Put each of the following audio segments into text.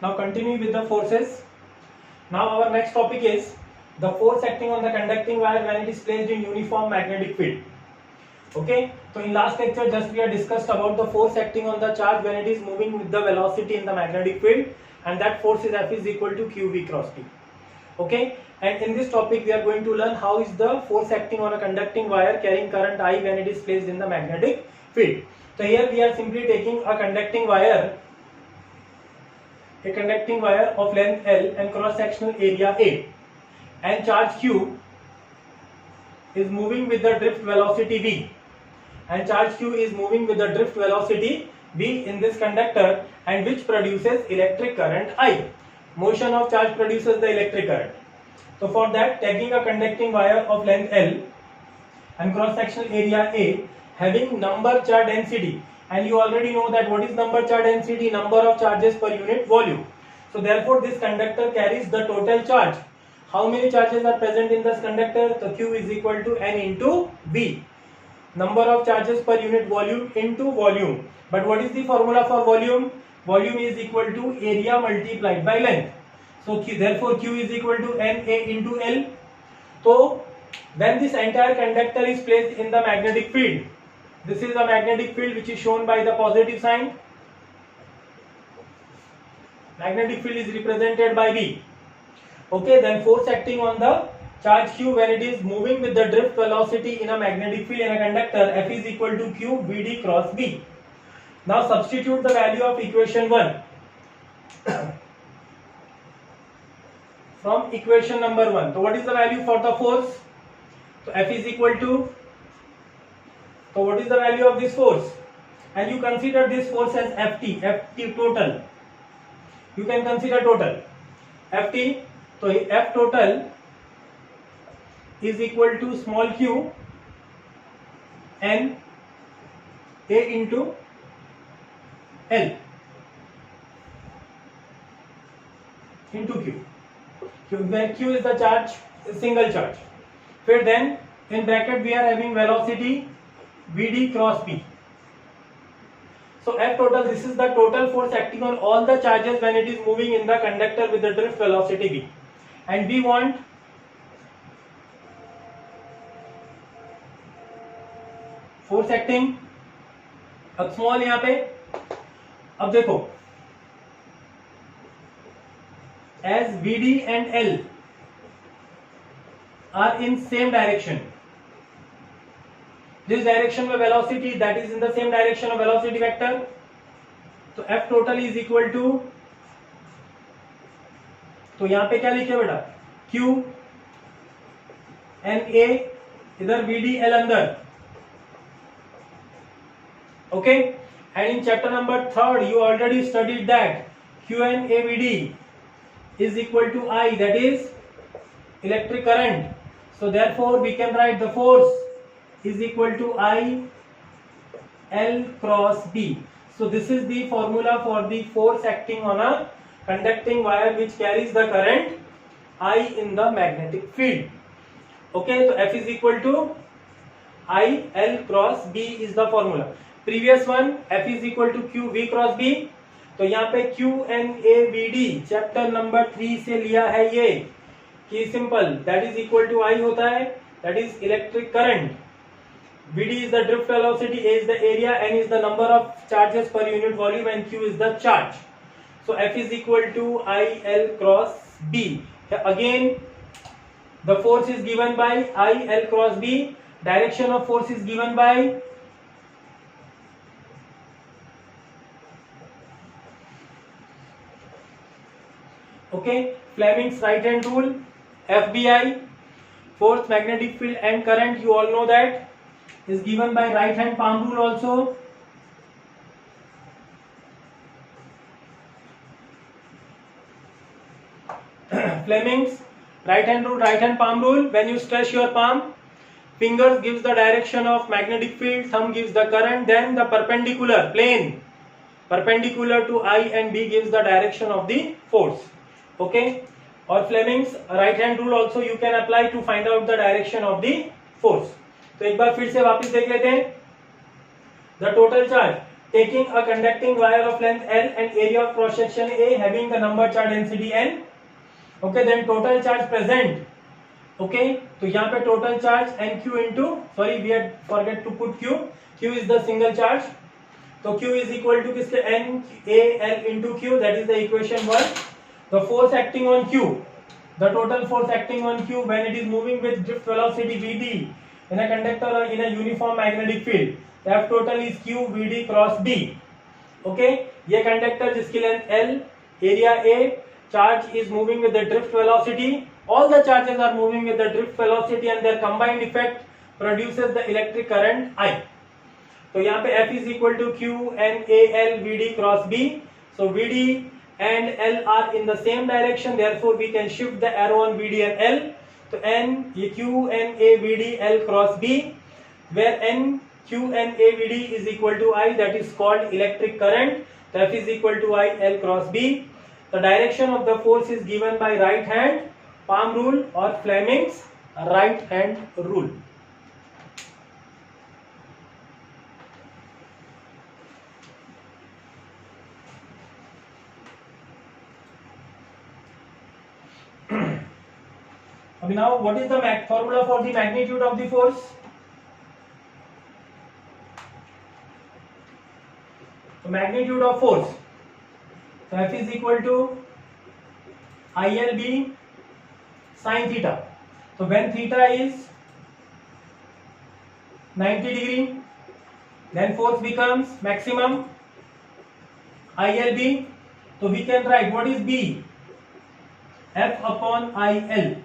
Now continue with the forces. Now our next topic is the force acting on the conducting wire when it is placed in uniform magnetic field. Okay, so in last lecture just we have discussed about the force acting on the charge when it is moving with the velocity in the magnetic field, and that force is F is equal to QV cross P. Okay, and in this topic we are going to learn how is the force acting on a conducting wire carrying current I when it is placed in the magnetic field. So here we are simply taking a conducting wire of length L and cross sectional area A, and charge Q is moving with the drift velocity V, and charge Q is moving with the drift velocity V in this conductor, and which produces electric current I. Motion of charge produces the electric current. So for that, taking a conducting wire of length L and cross sectional area A having number charge density, and you already know that what is number charge density? Number of charges per unit volume. So therefore this conductor carries the total charge. How many charges are present in this conductor? So Q is equal to N into V. Number of charges per unit volume into volume. But what is the formula for volume? Volume is equal to area multiplied by length. So therefore Q is equal to NA into L. So when this entire conductor is placed in the magnetic field, this is a magnetic field which is shown by the positive sign. Magnetic field is represented by V. Okay, then force acting on the charge Q when it is moving with the drift velocity in a magnetic field in a conductor, F is equal to Q Vd cross B. Now substitute the value of equation 1 from equation number 1. So what is the value for the force? So F is equal to, so what is the value of this force? And you consider this force as Ft total. You can consider total. Ft, so F total is equal to small q N A into L into Q, where Q is the charge, single charge. फिर then in bracket we are having velocity Vd cross P. So F total, this is the total force acting on all the charges when it is moving in the conductor with the drift velocity V, and we want force acting. अब small यहां पे, अब देखो as Vd and L are in same direction, this direction में velocity that is in the same direction of velocity vector. तो F total is equal to, तो यहां पे क्या लिखे बेटा? Q N A, इधर Vd L अंदर. Okay, and in chapter number 3 you already studied that QNAVD is equal to I, that is electric current. So therefore we can write the force is equal to I L cross B. So this is the formula for the force acting on a conducting wire which carries the current I in the magnetic field. Okay, so F is equal to I L cross B is the formula. Previous one F is equal to Q V cross B. तो यहाँ पे QNAVD chapter number 3 से लिया है ये कि simple that is equal to I होता है, that is electric current. Vd is the drift velocity, A is the area, N is the number of charges per unit volume, and Q is the charge. So F is equal to I L cross B. Again the force is given by I L cross B. Direction of force is given by Fleming's right hand rule, FBI, force, magnetic field and current, you all know that is given by right hand palm rule also. Fleming's right hand rule, right hand palm rule, when you stretch your palm, fingers gives the direction of magnetic field, thumb gives the current, then the perpendicular plane perpendicular to I and B gives the direction of the force. Okay, or Fleming's right hand rule also you can apply to find out the direction of the force. तो एक बार फिर से वापस देख लेते हैं. The total charge taking a conducting wire of length L and area of cross section A having the number charge density N. Okay, then total charge present. Okay, तो यहाँ पे total charge NQ into, sorry we had forget to put Q. Q is the single charge. तो Q is equal to किसके N A L into Q. That is the equation 1. The force acting on Q, the total force acting on Q when it is moving with drift velocity Vd in a conductor or in a uniform magnetic field. The F total is Q Vd cross B. Okay, ये conductor जिसकी length L, area A, charge is moving with the drift velocity. All the charges are moving with the drift velocity and their combined effect produces the electric current I. तो यहाँ पे F is equal to Q N A L Vd cross B. So Vd and L are in the same direction. Therefore, we can shift the arrow on Vd and L. तो N ये Q N A Vd L cross B, where N Q N A Vd is equal to I. That is called electric current. So F is equal to I L cross B. The direction of the force is given by right hand palm rule or Fleming's right hand rule. Now, what is the formula for the magnitude of the force? The magnitude of force. So F is equal to ILB sin theta. So when theta is 90 degree, then force becomes maximum ILB. So we can write what is B? F upon IL.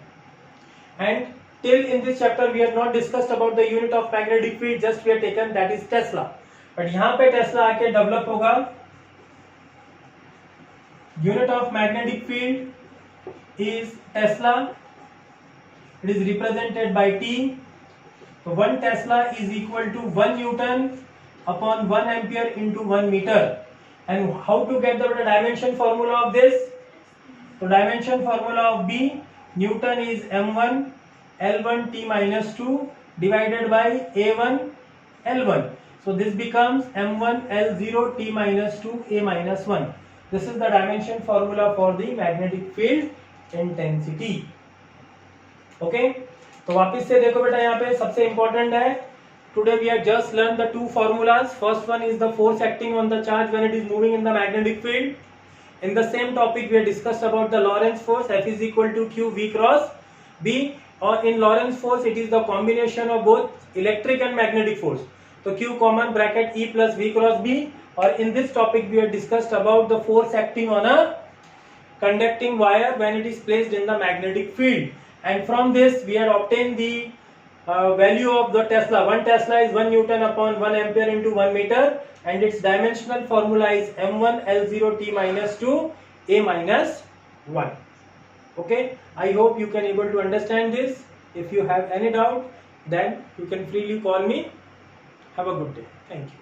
And till in this chapter we have not discussed about the unit of magnetic field, just we have taken that is Tesla. But यहाँ पे Tesla आके develop होगा. Unit of magnetic field is Tesla. It is represented by T. So 1 Tesla is equal to 1 Newton upon 1 ampere into 1 meter. And how to get the dimension formula of this? So dimension formula of B, Newton is m1 L1 T minus 2 divided by A1 L1. So this becomes m1 L0 T minus 2 A minus 1. This is the dimension formula for the magnetic field intensity. Okay, तो वापस से देखो बेटा, यहाँ पे सबसे important है. Today we have just learned the two formulas. First one is the force acting on the charge when it is moving in the magnetic field. In the same topic we have discussed about the Lorentz force. F is equal to Q V cross B. Or in Lorentz force it is the combination of both electric and magnetic force. So Q common bracket E plus V cross B. Or in this topic we have discussed about the force acting on a conducting wire when it is placed in the magnetic field. And from this we had obtained the value of the Tesla. 1 Tesla is 1 Newton upon 1 ampere into 1 meter, and its dimensional formula is m1 L0 T minus 2 A minus 1. Okay, I hope you can able to understand this. If you have any doubt, then you can freely call me. Have a good day. Thank you.